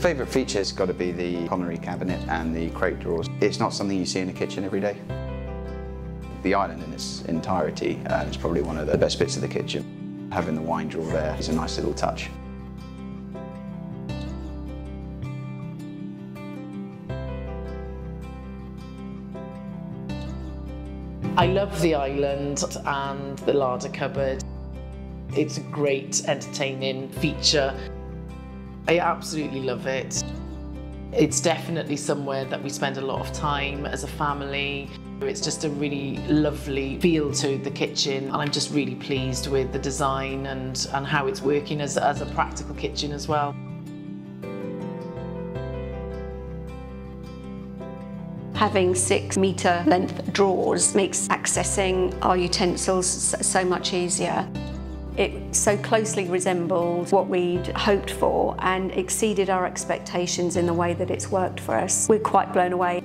Favourite feature's got to be the Connery cabinet and the crate drawers. It's not something you see in a kitchen every day. The island in its entirety is probably one of the best bits of the kitchen. Having the wine drawer there is a nice little touch. I love the island and the larder cupboard. It's a great entertaining feature. I absolutely love it. It's definitely somewhere that we spend a lot of time as a family. It's just a really lovely feel to the kitchen, and I'm just really pleased with the design and how it's working as a practical kitchen as well. Having 6-metre length drawers makes accessing our utensils so much easier. It so closely resembled what we'd hoped for and exceeded our expectations in the way that it's worked for us. We're quite blown away.